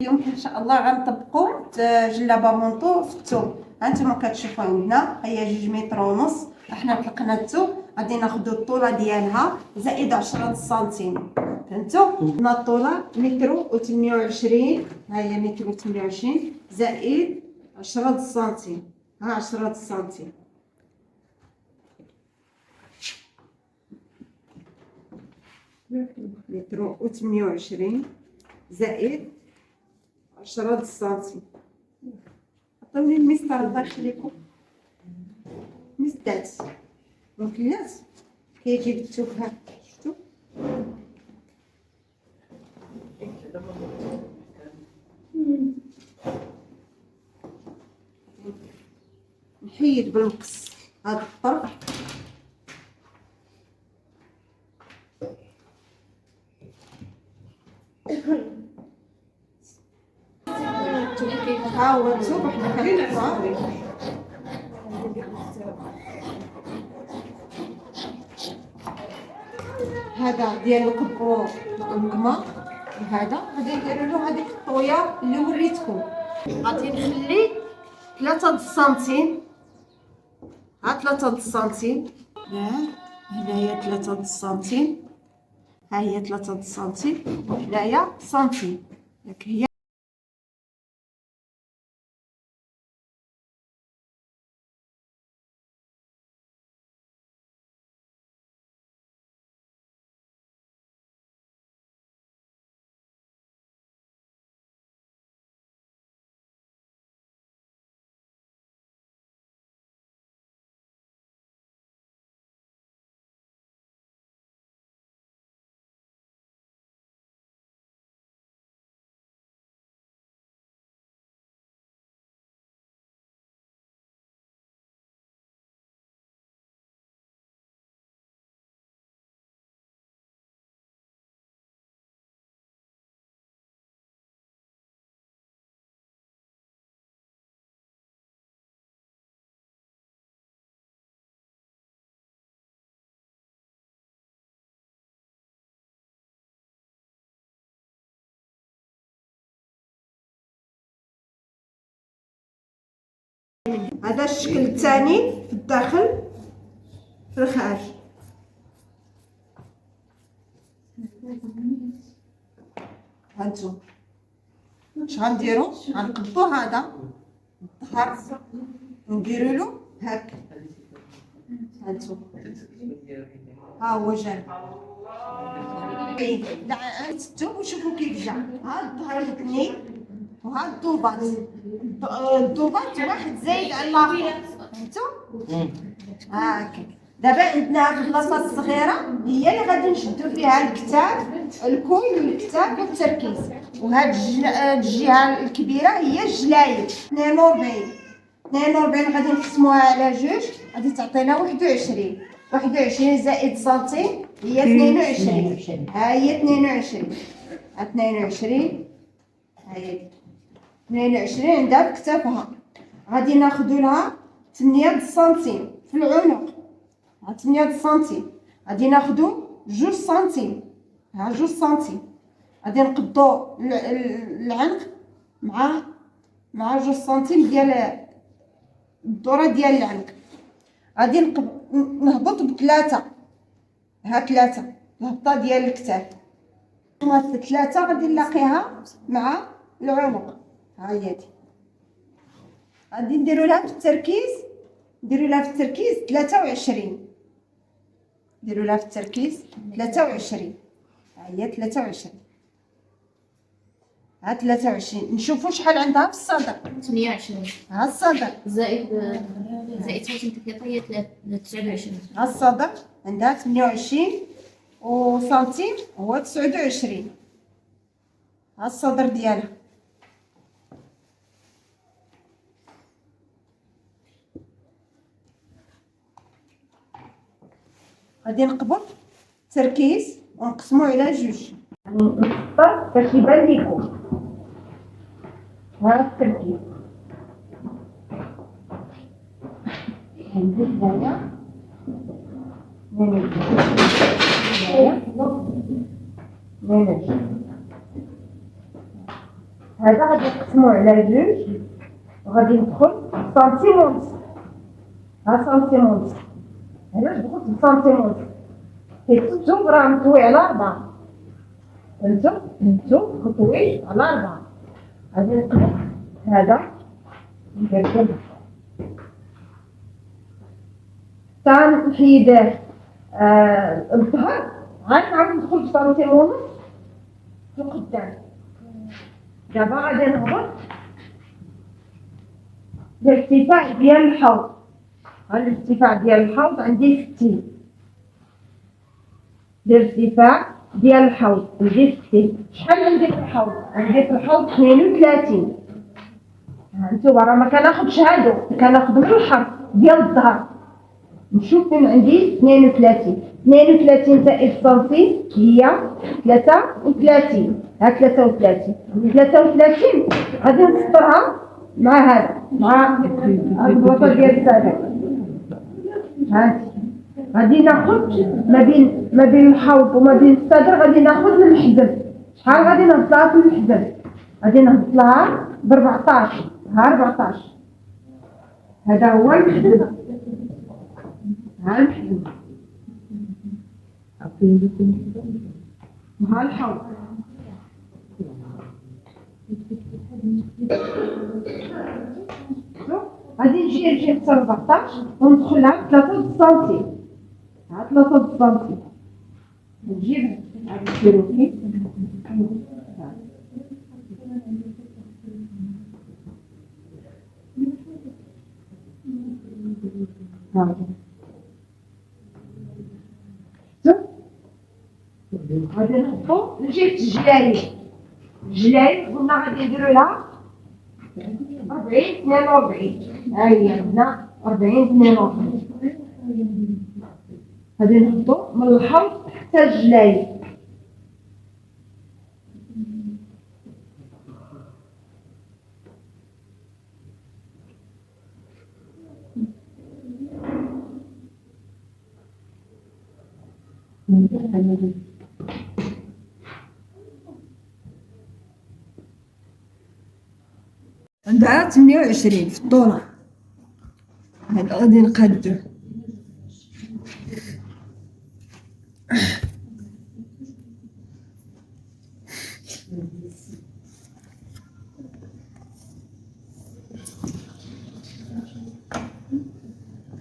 اليوم ان شاء الله غنطبقوا جلابه مونطو في الثوب. هانتوما كتشوفوا هنا هي 2.5 متر. احنا طلقنا الثوب، غادي ناخذوا الطوله ديالها زائد 10 سنتيم. فهمتوا؟ هنا الطوله متر و28، ها هي متر و28 زائد 10 سنتيم. ها 10 سنتيم. متر و28 زائد 10 سنتيم. عطوني المسطره الله يخليكم. مسدات ممكنات كيجيب الثوب هكا، شفتوا؟ نحيد بالمقص هذا الطرف. ها هو الثوب حنا كنحطوه. هذا ديال القبو القمه، وهذا غادي نديرو له هذيك الطويه اللي وريتكم. غادي نخلي 3 سنتيم. ها 3 سنتيم. هنا هي 3 سنتيم، ها هي 3 سنتيم، وهنايا سنتيم. داك هي هذا الشكل الثاني في الداخل في الخارج. هانتوما اش غنديرو؟ غنقبطو هذا الظهر ونديرو له هكا. هانتوما ها هو جا. لا الثوب وشوفوا كيف جا. ها الظهر الاثنين وها الضوبات. الضوبات واحد زايد على الاخر. فهمتوا؟ هاكا. دابا عندنا هاد البلاصه الصغيره هي اللي غادي نشدو فيها الكتاب، الكول والكتاب والتركيز. وهاد الجهه الكبيره هي الجلايد. 42 غادي نقسموها على جوج، غادي تعطينا 21. 21 زائد سنتيم هي 22. ها هي 22. ها 22. ها هي 22 عندها في كتافها. غادي ناخدو لها 8 سنتيم في العنق. ها 8 سنتيم. غادي ناخدو 2 سنتيم. ها 2 سنتيم. غادي نقبضو العنق مع 2 سنتيم ديال الدوره ديال العنق. غادي نهبط بثلاثة. ها 3 الهبطه ديال الكتاف. هاد 3 غادي نلاقيها مع العنق. ها هي دي. غادي نديرو لها في التركيز، 23. نديرو لها في التركيز 23. ها هي 23. ها 23. نشوفوا شحال عندها في الصدر. 28. ها الصدر زائد سنتيم هي 29. ها الصدر عندها 28 وسنتيم هو 29. ها الصدر ديالها. غادي نقبض تركيز ونقسمو على جوج. نختار باش يبان ليكم. ها التركيز ندير هنايا هذا غادي نقسمو على جوج وغادي ندخل سنتيم ونص. ها سنتيم ونص. علاش دخلت بسنتيم ونص؟ حيت الثوب راه مطوي على 4. الثوب مطوي على 4. غادي نقلب هذا ندير كده حتى نحيد الظهر. عاد نعاود ندخل بسنتيم ونص في القدام. دابا غادي نهبط الارتفاع ديال الحوض. الارتفاع ديال الحوض عندي 60. الارتفاع ديال الحوض عندي 60. شحال عندي في الحوض؟ عندي في الحوض 32. هانتوما راه ما كناخدش هادو، كناخد من الحرف ديال الظهر. نشوف فين عندي 32. 32 زائد سنتي هي 33. ها 33 غادي نسطرها مع هذا، مع البلاطه ديال السابع. هانتي غادي ناخد ما بين الحوض وما بين الصدر، غادي ناخد من الحزب. شحال غادي نهبط لها في الحزب؟ غادي نهبط لها ب 14. ها 14 هذا هو الحزب. ها الحزب وها الحوض. غادي نجي حتى 14 وندخل لها 3 سنتي. ها 3 سنتي نجيب غادي نديرو فيه غادي نحطو نجيب الجلاي قلنا غادي نديرو لها 40 42. ها هي عندنا 40 42. غادي نحطو من الحوض حتى الجلاي. عندها 28 في الطولة. هذا غادي نقادو.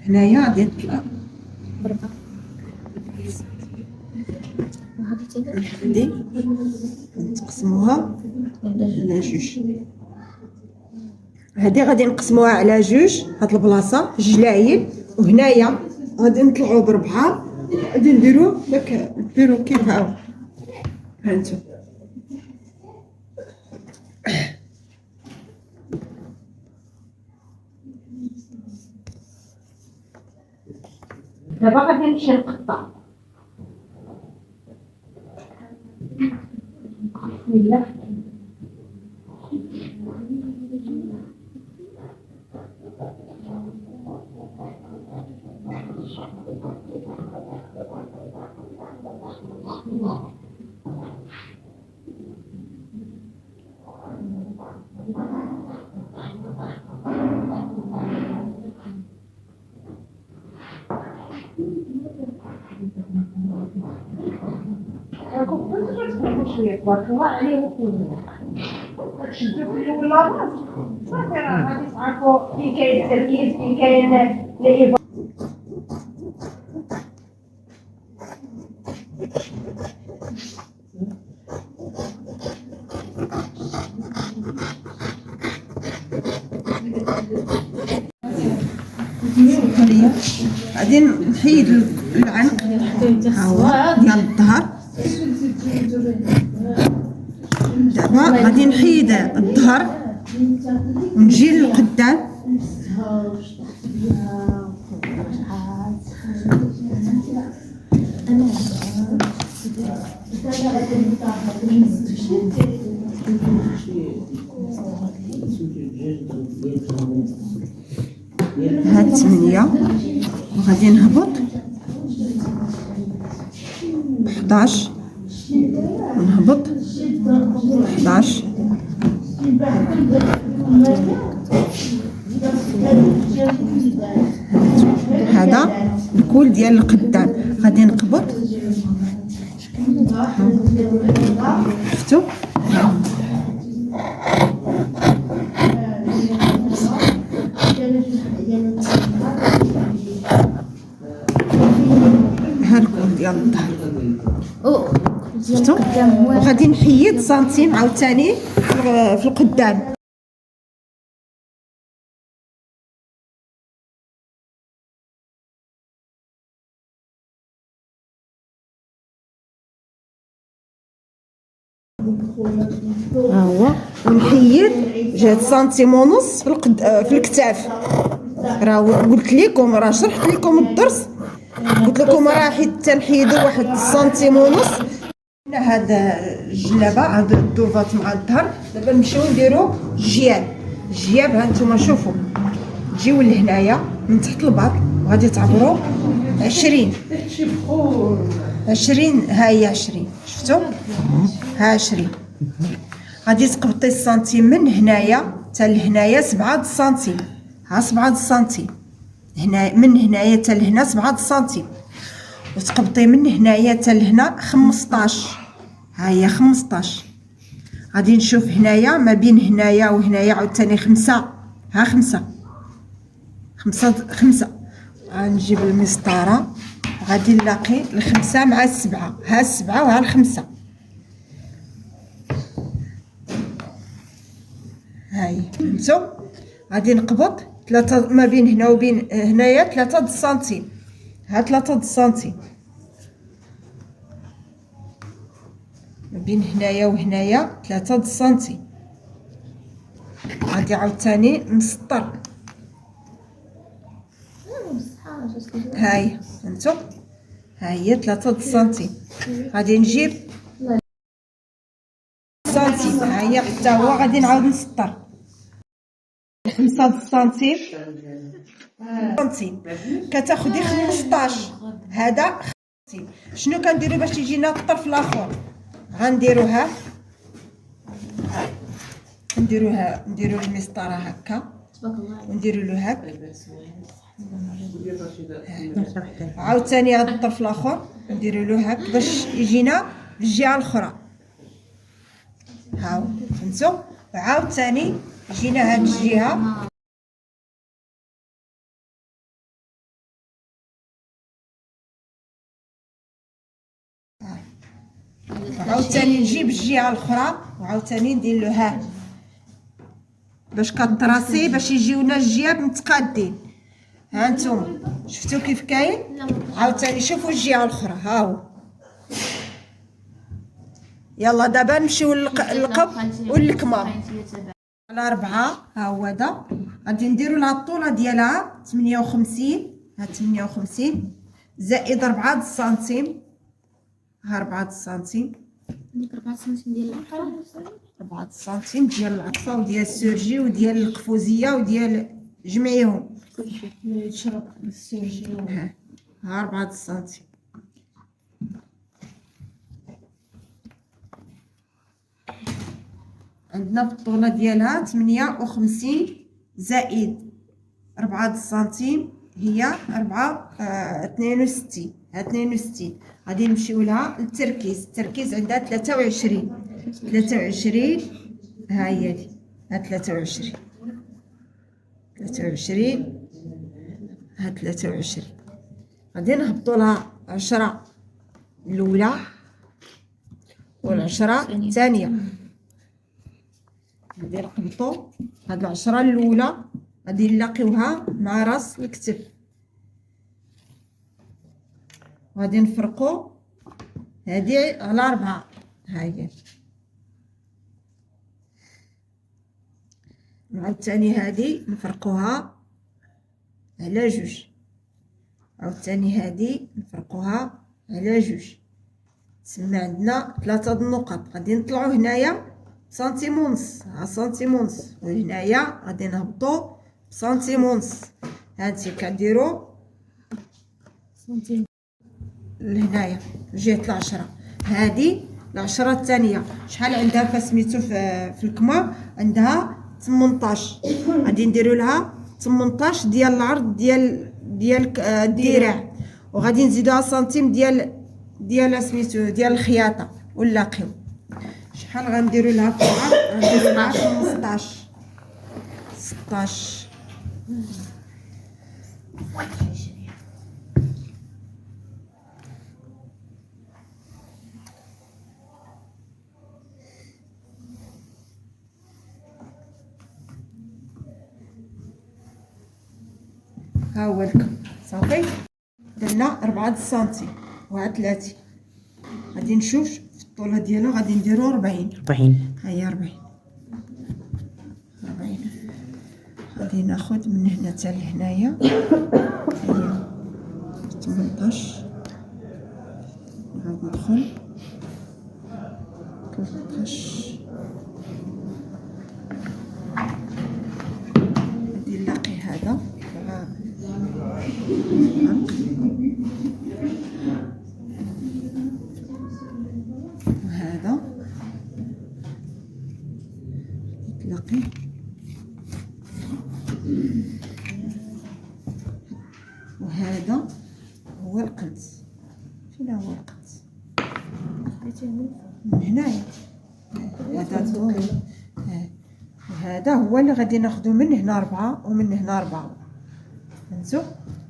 هنايا غادي نطلع بربعة. هادي نقسموها على جوج. هادي غادي نقسموها على جوج. هاد البلاصه جلايب، وهنايا غادي نطلعوا بربعه. غادي نديرو داك البيرو كيف هاو. هانتو دابا غادي نمشي نقطع. بسم الله. شويه تبارك الله عليه شدو في الاول لاصاص صافي راه غادي تعرفوا فين كاين التركيز، فين كاين الإباضة. غادي نحيد العنق ها هو ديال الظهر. دابا غادي نحيد الظهر ونجي للقدام. هاد 8 وغادي نهبط 11 ونهبط 11 هذا الكول ديال القدام غادي نقبض. شفتوا ها الكول ديال الظهر. شفتوا وغادي نحيد سنتيم عاوتاني في القدام. ها هو ونحيد جهه سنتيم ونص في الكتاف. راه قلت لكم، راه شرحت لكم الدرس، قلت لكم راه حيت تنحيدوا واحد سنتيم ونص. هذا الجلابه، هاد الدوفات مع الظهر. دابا نمشيو نديرو الجياب. ها نتوما شوفوا، تجيو لهنايا من تحت الباط وغادي تعبروا 20. ها هي 20. شفتوا ها 20. غادي تقبطي السنتيم من هنايا حتى لهنايا 7 سنتيم. ها 7 سنتيم هنا، من هنايا حتى لهنا 7 سنتيم، وتقبطي من هنايا حتى لهنا 15. ها هي 15. غادي نشوف هنايا ما بين هنايا وهنايا عاوتاني 5. ها 5. غنجيب المسطره وغادي نلاقي ال5 مع 7. ها 7 وها 5. هاي فهمتوا؟ غادي نقبض 3 ما بين هنا وبين هنايا 3 سنتيم. ها 3 سنتيم ما بين هنايا وهنايا 3 سنتيم. غادي عاوتاني نسطر. هاي فهمتوا؟ ها هي 3 سنتيم. غادي نجيب سنتيم. ها هي حتى هو غادي نعاود نسطر 5 سنتيم. كتاخدي 15. هذا سنتيم. شنو كنديروا باش يجينا الطرف الاخر؟ غنديروها، نديروا المسطره هكا ونديروا له هكا. عاوتاني هذا الطرف الاخر نديروا له هكا باش يجينا الجهه الاخرى. هاو فهمتوا؟ وعاوتاني يجينا هاد الجهه. وعاوتاني نجيب الجهه الاخرى وعاوتاني ندير له ها باش كطراسي باش يجيونا الجياب متقادين. ها انتم شفتوا كيف كاين؟ عاوتاني شوفوا الجهه الاخرى. ها هو. يلا دابا نمشيو للقب والكمام على 4. ها هو هذا غادي نديروا لها الطوله ديالها 58. ها 58 زائد 4 سنتيم. ها 4 سنتيم. عندك 4 سنتيم ديال العقفه. 4 سنتيم ديال العطفه وديال السورجي وديال القفوزيه وديال جميعهم. ها 4 سنتيم. عندنا في الطولة ديالها 58 زائد 4 سنتيم هي 62. ها 62 غادي نمشيو لها التركيز عندها 23. ها هي دي. ها 23. ها 23 غادي نهبطوا لها 10 الاولى والعشرة الثانيه. غادي نقبطوا هاد 10 الاولى غادي نلاقيوها مع راس الكتف. غادي نفرقوا هادي على 4. ها هي. عاوتاني هادي نفرقوها على 2. عاوتاني هادي نفرقوها على 2. تسمى عندنا 3 النقط. غادي نطلعوا هنايا سنتيم ونص. ها سنتيم ونص. وهنايا غادي نهبطوا سنتيم ونص. هانتي كنديروا سنتيم لهنايا جهه 10. هادي العشرة الثانية شحال عندها فسميتو في الكما؟ عندها 18. غادي نديرو لها 18 ديال العرض ديال الدراع، وغادي نزيدوها سنتيم ديال سميتو ديال الخياطة ونلاقيو شحال غنديرو لها في العرض. غنديرو لها 15 16. ها هو لكم صافي. درنا 4 سنتيم وهاد 30. غادي نشوف في الطولة ديالو غادي نديرو 40. ها هي 40. غادي ناخد من هنا حتى لهنايا. هي 18. نعاود ندخل 13. غادي نلاقي هذا وهذا تلاقي وهذا هو القنص. فين هو القنص؟ من هنايا. هذا الضوء. وهذا هو اللي غادي ناخدو من هنا 4 ومن هنا 4. فهمتوا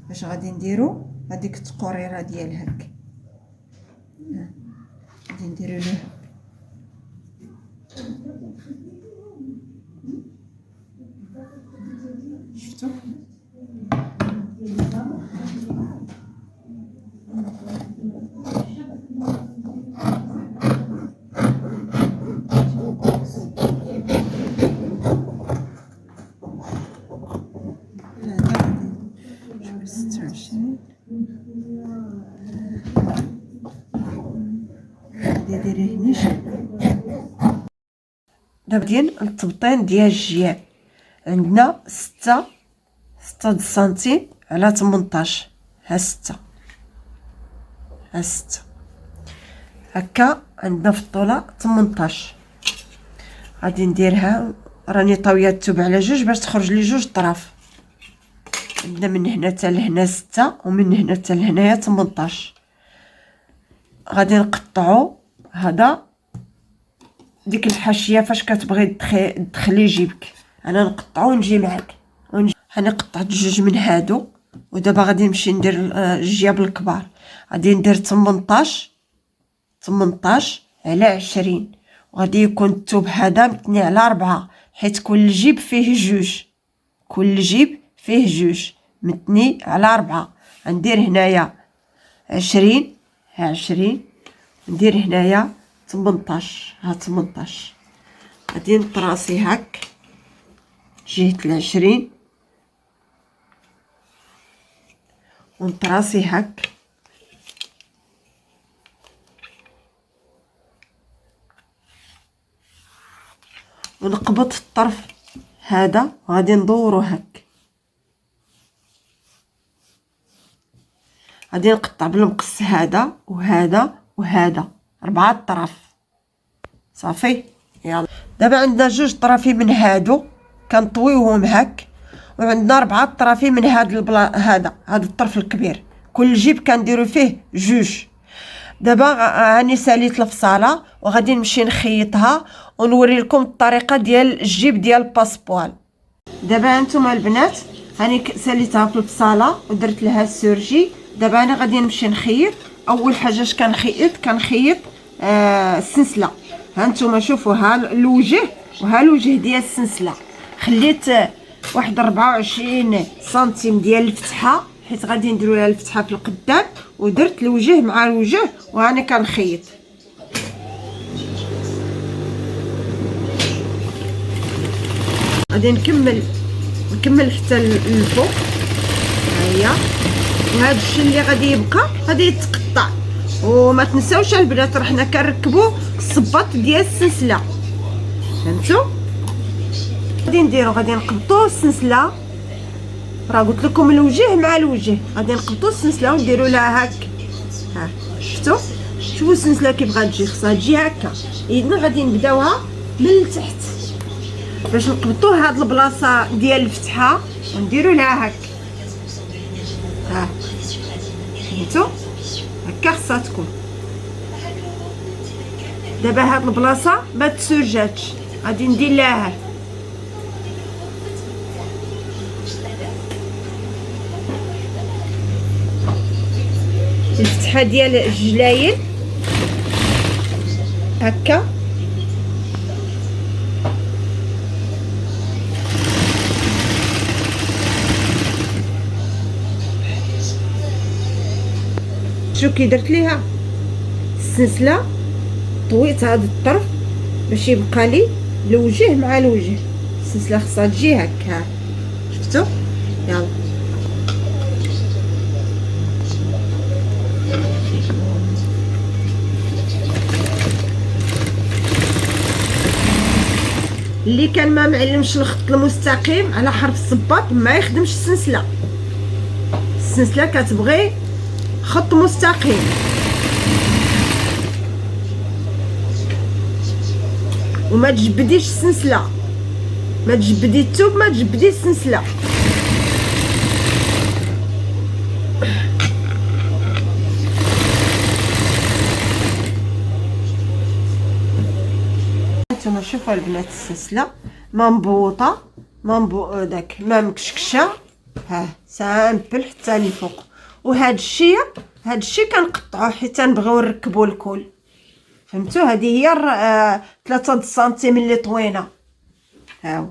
باش غادي نديرو هذيك التقريره ديال هاك. غادي نديرو له شفتوا دابا ديال التبطين ديال الجياب عندنا 6 سنتيم على 18. ها 6 ها 6 هكا عندنا في الطولة 18. غادي نديرها راني طاويه الثوب على جوج باش تخرج لي جوج طراف. عندنا من هنا حتى لهنا 6 ومن هنا حتى لهنايا 18. غادي نقطعو هذا ديك الحاشيه فاش كتبغي تدخلي جيبك. انا نقطعو ونجي معاك. انا قطعت جوج من هادو ودابا غادي نمشي ندير الجياب الكبار. غادي ندير 18 على 20 وغادي يكون الثوب هذا متني على 4 حيت كل جيب فيه جوج. كل جيب فيه جوج متني على 4. غندير هنايا 20 ها 20 ندير هنايا 18 ها 18. غادي نطراسي هاك جهة 20 ونطراسي هاك ونقبض في الطرف هذا وغادي ندورو هاك. غادي نقطع بالمقص هذا وهذا وهذا 4 طراف صافي. يلا دابا عندنا جوج طرافي من هادو كنطويوهم هاك وعندنا 4 طرافي من هاد هذا الطرف الكبير. كل جيب كنديرو فيه جوج. دابا هاني ساليت الفصاله وغادي نمشي نخيطها ونوري لكم الطريقه ديال الجيب ديال الباسبوال. دابا انتم البنات هاني ساليتها في الفصاله ودرت لها السورجي. دابا انا غادي نمشي نخيط. اول حاجه اش كنخيط السلسله. ها نتوما شوفوا ها الوجه وها الوجه ديال السلسله. خليت واحد 24 سنتيم ديال الفتحه حيت غادي نديرو لها الفتحه في القدام ودرت الوجه مع الوجه وهاني كنخيط. غادي نكمل حتى الفوق. ها هي وهذا الشيء اللي غادي يبقى غادي يتقطع. وما تنساوش البنات راه حنا كنركبوا الصباط ديال السلسله. فهمتوا؟ غادي نقبطوا السلسله. راه قلت لكم الوجه مع الوجه. غادي نقبطوا السلسله ونديروا لها هاك. ها شفتوا شوفوا السلسله كيف غتجي، خصها تجي هكا. يدنا غادي نبداوها من التحت باش نقبطوا هاد البلاصه ديال الفتحه ونديروا لها هكا. ها فهمتوا؟ هكا خصها تكون. دابا هاد البلاصه ما تسرجاتش، غادي ندير لها الفتحه ديال الجلايل هكا. شو كي درت ليها السلسله، طويت هذا الطرف باش يبقى لي الوجه مع الوجه. السلسله خصها تجي هكا، شفتوا؟ يلا اللي كان ما معلمش الخط المستقيم على حرف الصباط ما يخدمش السلسله. السلسله كتبغي خط مستقيم. وما تجبديش السلسله، ما تجبدي الثوب، ما تجبدي السلسله. هانتوما شوفوا البنات، السلسله ما مبوطه، داك ما مكشكشه، ها سامبل حتى لفوق. وهاد الشيء كنقطعوه حيت نبغيو نركبو الكل. فهمتوا؟ هذه هي 3 سنتيم اللي طوينه. هاو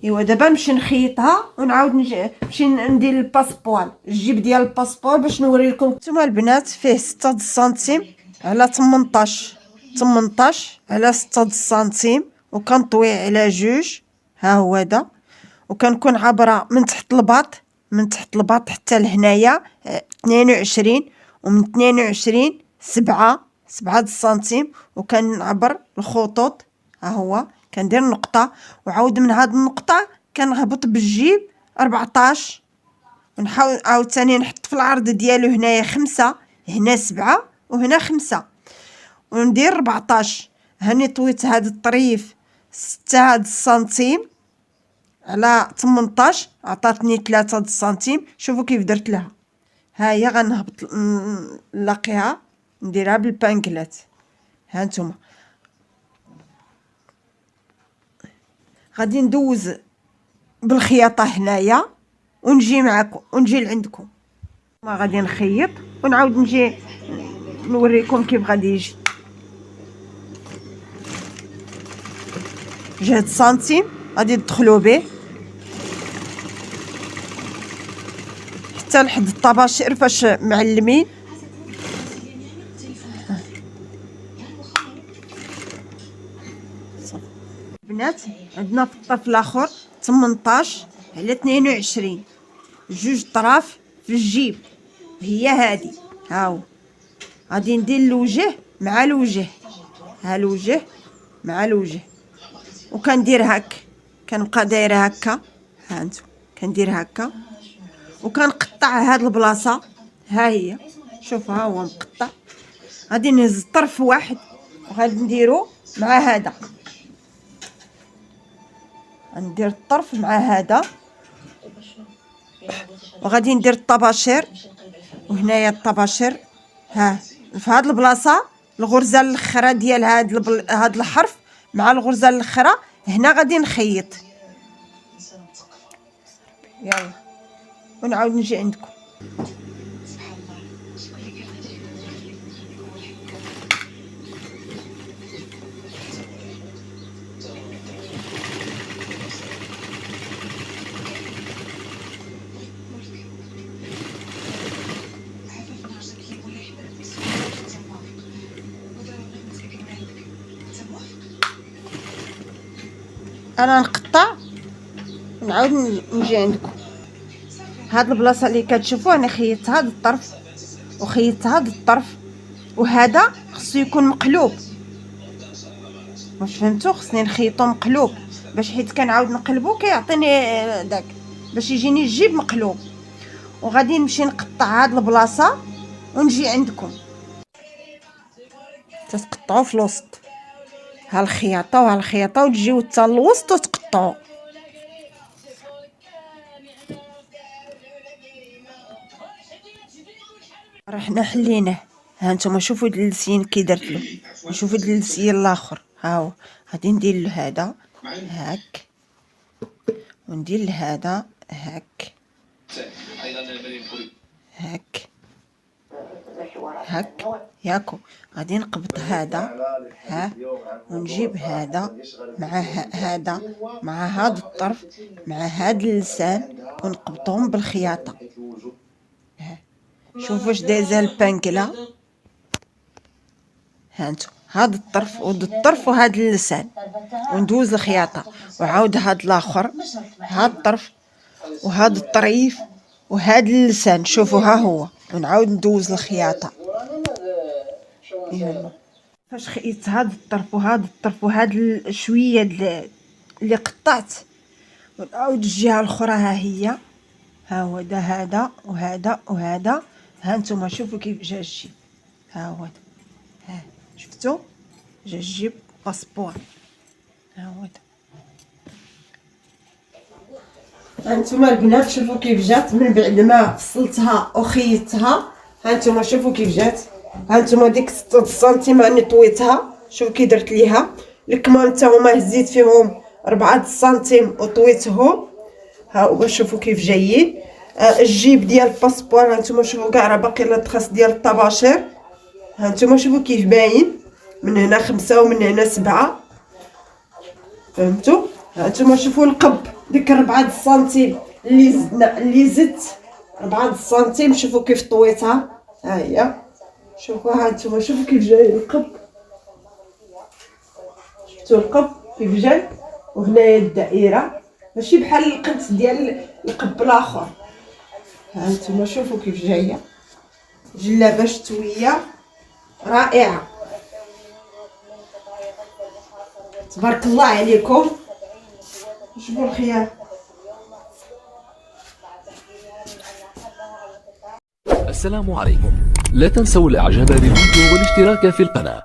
ايوا دابا نمشي نخيطها ونعاود نمشي ندير الباسبوال، الجيب ديال الباسبور باش نوري لكم. نتوما البنات فيه 6 سنتيم على 18 على 6 سنتيم، وكنطوي على 2. ها هو هذا، وكنكون عابره من تحت الباط حتى لهنايا 22، ومن 22 7 سنتيم، وكنعبر الخطوط. ها هو كندير نقطه، وعاود من هاد النقطه كنهبط بالجيب 14، ونحاول عاوتاني نحط في العرض ديالو هنايا 5، هنا 7 وهنا 5، وندير 14. هاني طويت هاد الطريف 6 سنتيم على 18، عطاتني 3 سنتيم. شوفوا كيف درت لها. ها هي غنهبط نلاقيها نديرها بالبانكلات. ها نتوما غادي ندوز بالخياطه هنايا ونجي معكم ونجي لعندكم. ما غادي نخيط ونعاود نجي نوريكم كيف غادي يجي. جهد سنتيم غادي تدخلوا به حتى لحد الطباشير فاش معلمين. البنات عندنا في الطرف الاخر 18 على 22، 2 طراف في الجيب هي هذه. هاو غادي ندير الوجه مع الوجه، ها الوجه مع الوجه، وكندير هكا، كنبقى دايره هكا. ها انتم كندير هكا وكنقطع هاد البلاصه. ها هي شوفوا، ها هو مقطع. غادي نهز طرف واحد وغادي نديرو مع هذا، غندير الطرف مع هذا، وغادي ندير الطباشير. وهنايا الطباشير ها في هاد البلاصه، الغرزه الاخرى ديال هاد الحرف مع الغرزه الاخرى هنا غادي نخيط. يلا ونعاود نجي عندكم. انا نقطع ونعاود نجي عندكم. هاد البلاصه اللي كتشوفوا انا خيطت هاد الطرف وخيطت هاد الطرف، وهذا خصو يكون مقلوب. واش فهمتوا؟ خصني نخيطو مقلوب باش حيت كنعاود نقلبو كيعطيني داك باش يجيني الجيب مقلوب. وغادي نمشي نقطع هاد البلاصه ونجي عندكم. تتقطعو في الوسط، ها الخياطه وها الخياطه، وتجيو حتى الوسط وتقطعو. راه حنا حليناه. ها نتوما شوفوا هاد اللسين كي درت له، وشوفوا هاد اللسين الاخر، ها هو. غادي ندير له هذا هاك، وندير لهذا هاك هاك هاك ياكو. غادي نقبض هذا، ها، ونجيب هذا مع هذا مع هذا الطرف مع هذا اللسان، ونقبطهم بالخياطه. ها شوفوا واش دايزه البانكلا. هانتو هذا الطرف وهذا الطرف وهذا اللسان، وندوز الخياطه، وعاود هذا الاخر، هذا الطرف وهذا الطريف وهذا اللسان. شوفوا ها هو، ونعاود ندوز الخياطه. يلا فاش خيطت هذا الطرف وهذا الطرف وهذا شويه اللي قطعت، ونعاود الجهه الاخرى. ها هي، ها هو هذا وهذا وهذا. ها نتوما شوفوا كيف جا الجيب. ها هو، ها شفتوا جا الجيب باسبور. ها هو هانتوما البنات، شوفوا كيف جات من بعد ما فصلتها وخيطتها. هانتوما شوفوا كيف جات. هانتوما ديك 6 سنتيم راني طويتها، شوفوا كي درت ليها. الكمام تا هما هزيت فيهم 4 سنتيم وطويتهم. ها هو شوفوا كيف جايين. الجيب ديال الباسبور هانتوما شوفوا كاع راه باقي لا التخاص ديال الطباشير. هانتوما شوفوا كيف باين، من هنا 5 ومن هنا 7. فهمتوا؟ هانتوما شوفوا القب ديك 4 سنتيم اللي زدنا، اللي زدت 4 سنتيم. شوفوا كيف طويتها. ها هي، شوفوا هانتوما شوفوا كيف جاي القب. شفتوا القب كيف جاي؟ وهنايا الدائره ماشي بحال القد ديال القب الاخر. هانتوما شوفوا كيف جايه جلابه شتويه رائعه. تبارك الله عليكم. شوفوا الخيار. السلام عليكم، لا تنسوا الاعجاب بالفيديو والاشتراك في القناة.